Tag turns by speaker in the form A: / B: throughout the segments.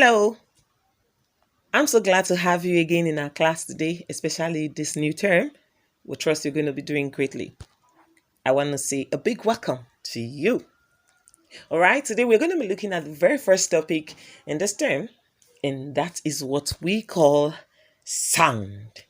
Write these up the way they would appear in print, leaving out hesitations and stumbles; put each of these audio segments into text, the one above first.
A: Hello, I'm so glad to have you again in our class today, especially this new term. We trust you're going to be doing greatly. I want to say a big welcome to you. All right, today we're going to be looking at the very first topic in this term, and that is what we call sound.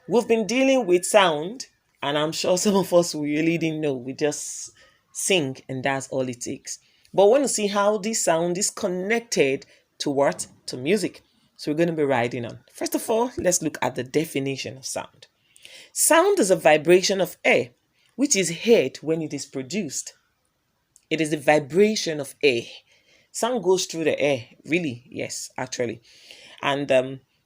A: We've been dealing with sound, and I'm sure some of us we really didn't know. We just sing, and that's all it takes. But we want to see how this sound is connected to what? To music. So we're going to be riding on. First of all, let's look at the definition of sound. Sound is a vibration of air, which is heard when it is produced. It is the vibration of air. Sound goes through the air, really, yes, actually. And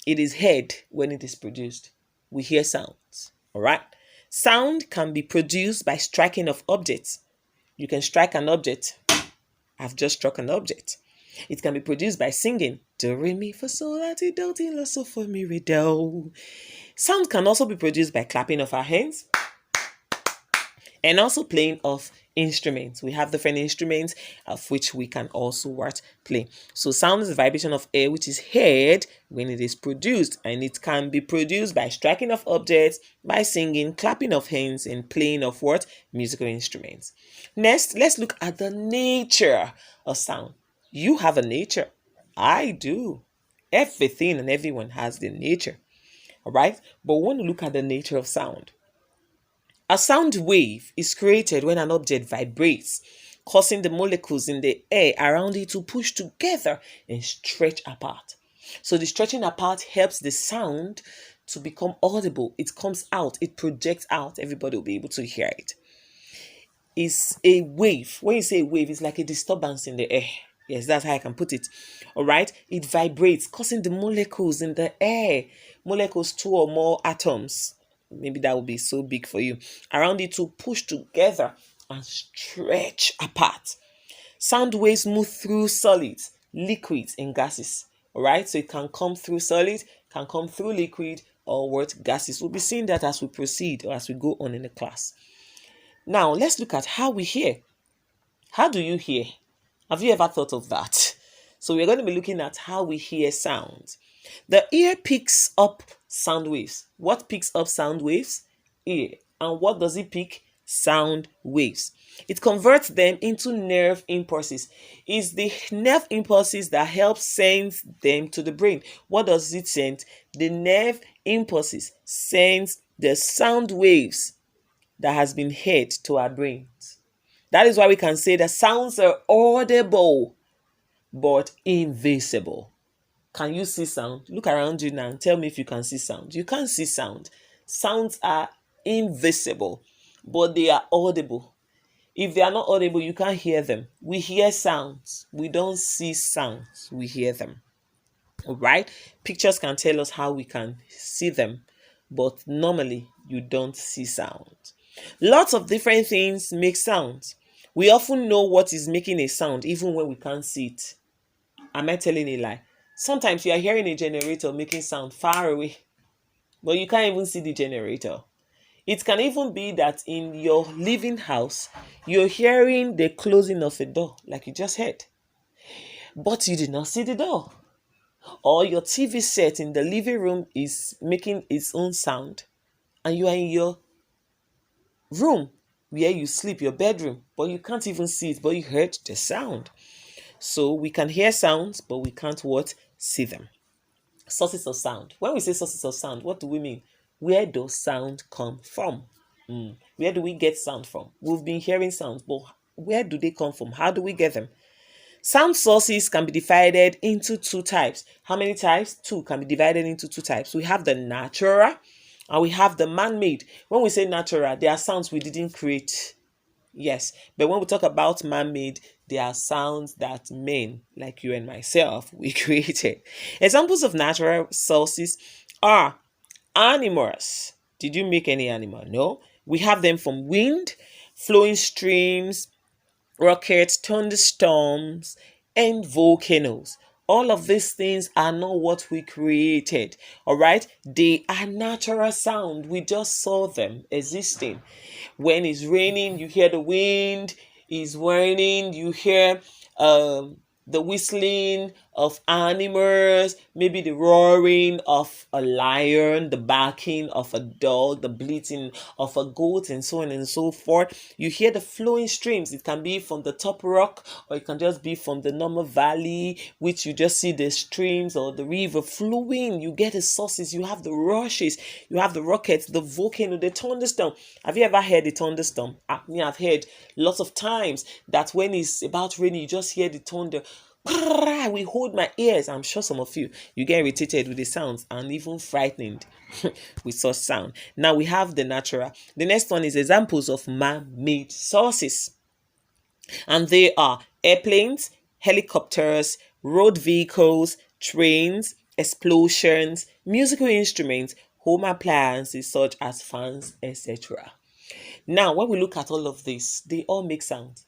A: it is heard when it is produced. We hear sounds, all right? Sound can be produced by striking of objects. You can strike an object. I've just struck an object. It can be produced by singing. Do, re, mi, fa, sol, la, ti, do, ti, la, so, fa, mi, re, do. Sound can also be produced by clapping of our hands and also playing of instruments. We have different instruments of which we can also play. So sound is the vibration of air which is heard when it is produced, and it can be produced by striking of objects, by singing, clapping of hands, and playing of what? Musical instruments. Next, let's look at the nature of sound. You have a nature. I do. Everything and everyone has their nature. All right? But we want to look at the nature of sound. A sound wave is created when an object vibrates, causing the molecules in the air around it to push together and stretch apart. So the stretching apart helps the sound to become audible. It comes out, it projects out. Everybody will be able to hear it. It's a wave. When you say a wave, it's like a disturbance in the air. Yes, that's how I can put it. All right. It vibrates, causing the molecules in the air, molecules, two or more atoms. Maybe that will be so big for you. Around it to push together and stretch apart. Sound waves move through solids, liquids, and gases. All right. So it can come through solid, can come through liquid, or what gases. We'll be seeing that as we proceed or as we go on in the class. Now, let's look at how we hear. How do you hear? Have you ever thought of that? So we're going to be looking at how we hear sounds. The ear picks up sound waves. What picks up sound waves? Ear. And what does it pick? Sound waves. It converts them into nerve impulses. It's the nerve impulses that help send them to the brain. What does it send? The nerve impulses sends the sound waves that has been heard to our brains. That is why we can say that sounds are audible but invisible. Can you see sound? Look around you now and tell me if you can see sound. You can't see sound. Sounds are invisible, but they are audible. If they are not audible, you can't hear them. We hear sounds. We don't see sounds. We hear them. All right? Pictures can tell us how we can see them, but normally you don't see sound. Lots of different things make sounds. We often know what is making a sound even when we can't see it. Am I telling a lie? Sometimes you are hearing a generator making sound far away, but you can't even see the generator. It can even be that in your living house, you're hearing the closing of a door, like you just heard, but you did not see the door. Or your TV set in the living room is making its own sound, and you are in your room where you sleep, your bedroom, but you can't even see it, but you heard the sound. So we can hear sounds, but we can't what? See them. Sources of sound. When we say sources of sound, what do we mean? Where does sound come from? Where do we get sound from? We've been hearing sounds, but where do they come from? How do we get them? Sound sources can be divided into two types. How many types? Two can be divided into two types. We have the natural and we have the man-made. When we say natural, there are sounds we didn't create. Yes, but when we talk about man-made, there are sounds that men, like you and myself, we created. Examples of natural sources are animals. Did you make any animal? No. We have them from wind, flowing streams, rockets, thunderstorms, and volcanoes. All of these things are not what we created. All right. They are natural sound. We just saw them existing. When it's raining, you hear the wind is whining. You hear the whistling of animals, maybe the roaring of a lion, the barking of a dog, the bleating of a goat, and so on and so forth. You hear the flowing streams. It can be from the top rock, or it can just be from the normal valley, which you just see the streams or the river flowing. You get the sources, you have the rushes, you have the rockets, the volcano, the thunderstorm. Have you ever heard the thunderstorm? I've heard lots of times that when it's about raining, you just hear the thunder. We hold my ears. I'm sure some of you get irritated with the sounds and even frightened with such sound. Now we have the natural. The next one is examples of man-made sources, and they are airplanes, helicopters, road vehicles, trains, explosions, musical instruments, home appliances such as fans, etc. Now, when we look at all of this, they all make sounds.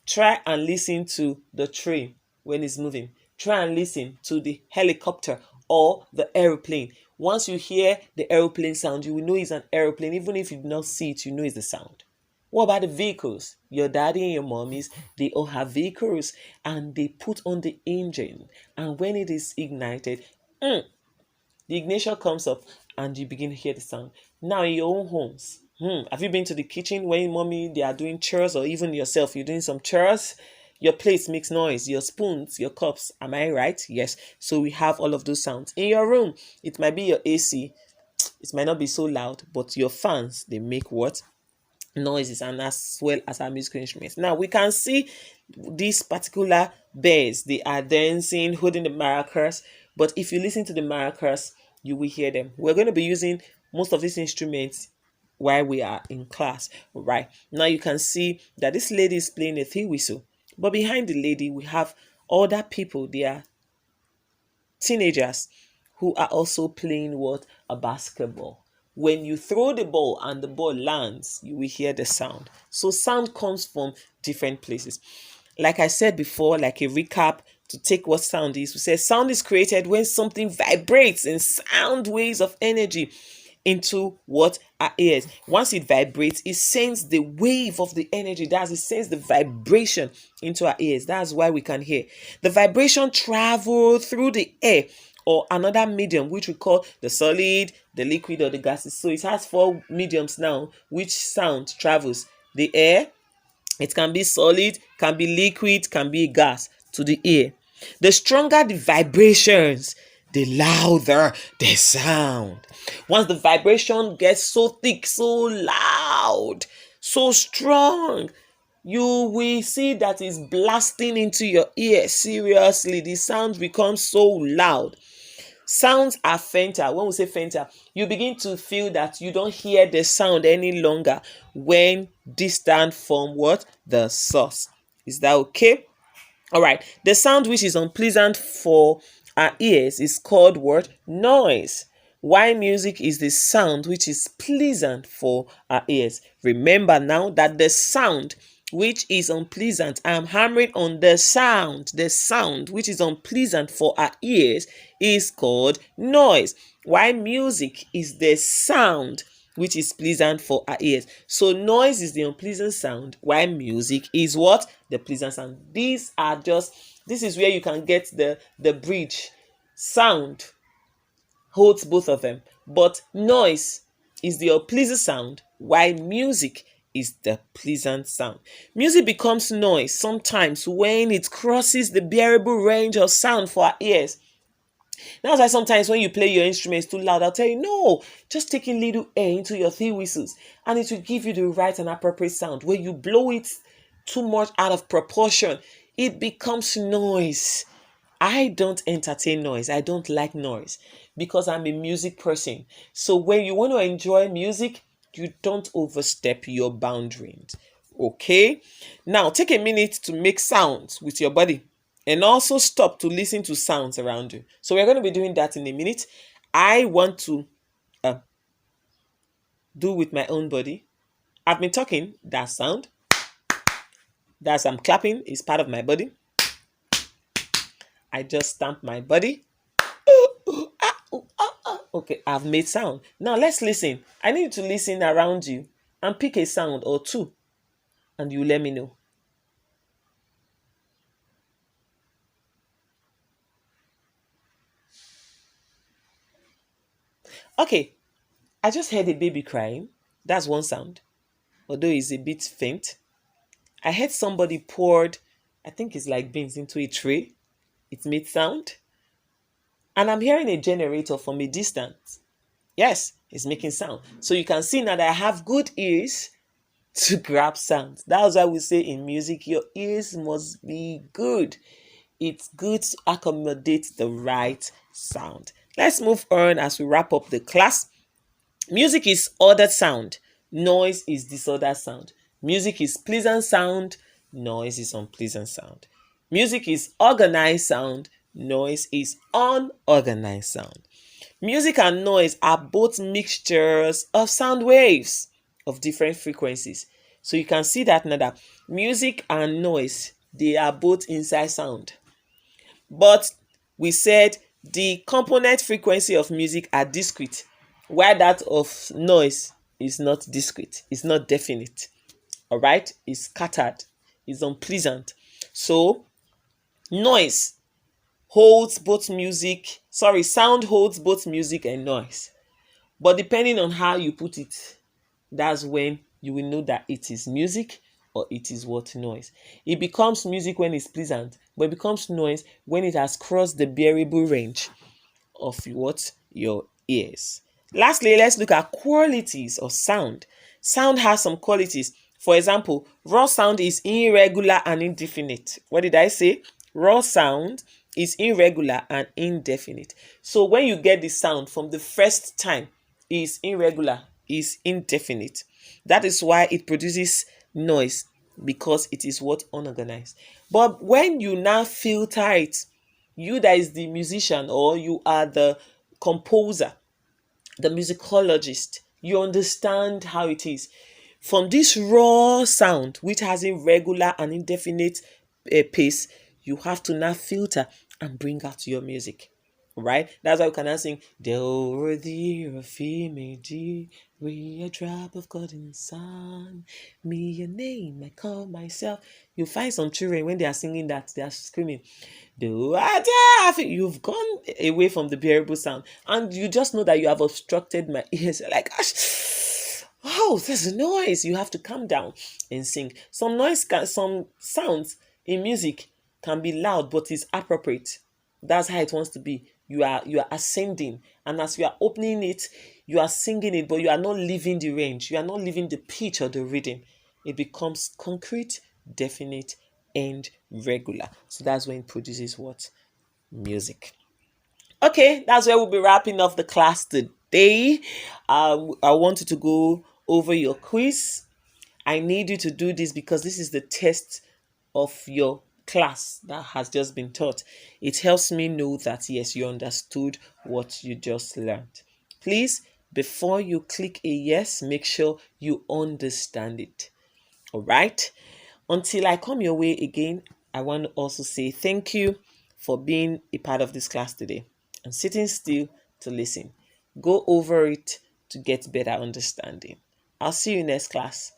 A: Try and listen to the train when it's moving. Try and listen to the helicopter or the aeroplane. Once you hear the aeroplane sound, you will know it's an aeroplane. Even if you do not see it, you know it's the sound. What about the vehicles? Your daddy and your mommies, they all have vehicles, and they put on the engine. And when it is ignited, the ignition comes up and you begin to hear the sound. Now in your own homes, have you been to the kitchen when mommy they are doing chores, or even yourself you're doing some chores? Your plates makes noise, your spoons, your cups. Am I right? Yes. So we have all of those sounds. In your room, it might be your AC. It might not be so loud, but your fans, they make what? Noises, and as well as our musical instruments. Now we can see these particular birds, they are dancing, holding the maracas. But if you listen to the maracas, you will hear them. We're going to be using most of these instruments while we are in class. Right now you can see that this lady is playing a tea whistle, but behind the lady we have other people. They are teenagers who are also playing what? A basketball. When you throw the ball and the ball lands, you will hear the sound. So sound comes from different places. Like I said before, like a recap to take what sound is, we said sound is created when something vibrates in sound waves of energy into what? Our ears. Once it vibrates, it sends the wave of the energy. It sends the vibration into our ears. That's why we can hear. The vibration travel through the air or another medium, which we call the solid, the liquid, or the gases. So it has four mediums now which sound travels: the air, it can be solid, can be liquid, can be gas to the ear. The stronger the vibrations, the louder the sound. Once the vibration gets so thick, so loud, so strong, you will see that it's blasting into your ear. Seriously, the sound becomes so loud. Sounds are fainter. When we say fainter, you begin to feel that you don't hear the sound any longer when distant from what? The source. Is that okay? All right. The sound which is unpleasant for our ears is called what? Noise. Why music is the sound which is pleasant for our ears. Remember now that the sound which is unpleasant, I'm hammering on the sound which is unpleasant for our ears is called noise. Why music is the sound which is pleasant for our ears. So noise is the unpleasant sound, while music is what? The pleasant sound. This is where you can get the bridge. Sound holds both of them, but noise is the unpleasant sound, while music is the pleasant sound. Music becomes noise sometimes when it crosses the bearable range of sound for our ears. That's why sometimes when you play your instruments too loud, I'll tell you, no, just take a little air into your three whistles and it will give you the right and appropriate sound. When you blow it too much out of proportion, it becomes noise. I don't entertain noise. I don't like noise because I'm a music person. So when you want to enjoy music, you don't overstep your boundaries. Okay? Now take a minute to make sounds with your body and also stop to listen to sounds around you. So we're going to be doing that in a minute. I want to uh, do with my own body. I've been talking, that sound. That's I'm clapping is part of my body. I just stamp my body. Okay, I've made sound. Now let's listen. I need you to listen around you and pick a sound or two and you let me know. Okay, I just heard a baby crying. That's one sound, although it's a bit faint. I heard somebody poured, I think it's like beans into a tray. It made sound. And I'm hearing a generator from a distance. Yes, it's making sound. So you can see now that I have good ears to grab sound. That's why we say in music, your ears must be good. It's good to accommodate the right sound. Let's move on as we wrap up the class. Music is ordered sound. Noise is disordered sound. Music is pleasant sound. Noise is unpleasant sound. Music is organized sound. Noise is unorganized sound. Music and noise are both mixtures of sound waves of different frequencies. So you can see that now that music and noise, they are both inside sound. But we said the component frequency of music are discrete, while that of noise is not discrete, it's not definite. All right, it's scattered, it's unpleasant. So noise holds both music, sorry, sound holds both music and noise. But depending on how you put it, that's when you will know that it is music or it is what noise. It becomes music when it's pleasant, but it becomes noise when it has crossed the bearable range of what your ears. Lastly, let's look at qualities of sound. Sound has some qualities. For example, raw sound is irregular and indefinite. What did I say? Raw sound is irregular and indefinite. So when you get the sound from the first time, is irregular, is indefinite. That is why it produces noise, because it is what unorganized. But when you now filter it, you that is the musician or you are the composer, the musicologist, you understand how it is. From this raw sound, which has irregular and indefinite pace, you have to now filter and bring out your music. Right? That's why you can now sing "There were the Rafimiji, we a drop of God in the sun, me a name I call myself." You find some children when they are singing that they are screaming, you've gone away from the bearable sound, and you just know that you have obstructed my ears. Like, gosh, oh, there's a noise. You have to calm down and sing. Some sounds in music can be loud, but it's appropriate. That's how it wants to be. You are ascending, and as you are opening it, you are singing it, but you are not leaving the range. You are not leaving the pitch or the rhythm. It becomes concrete, definite, and regular. So that's when it produces what? Music. Okay, that's where we'll be wrapping up the class today. I want you to go over your quiz. I need you to do this because this is the test of your class that has just been taught. It helps me know that yes, you understood what you just learned. Please, before you click a yes, make sure you understand it. All right. Until I come your way again, I want to also say thank you for being a part of this class today and sitting still to listen. Go over it to get better understanding. I'll see you next class.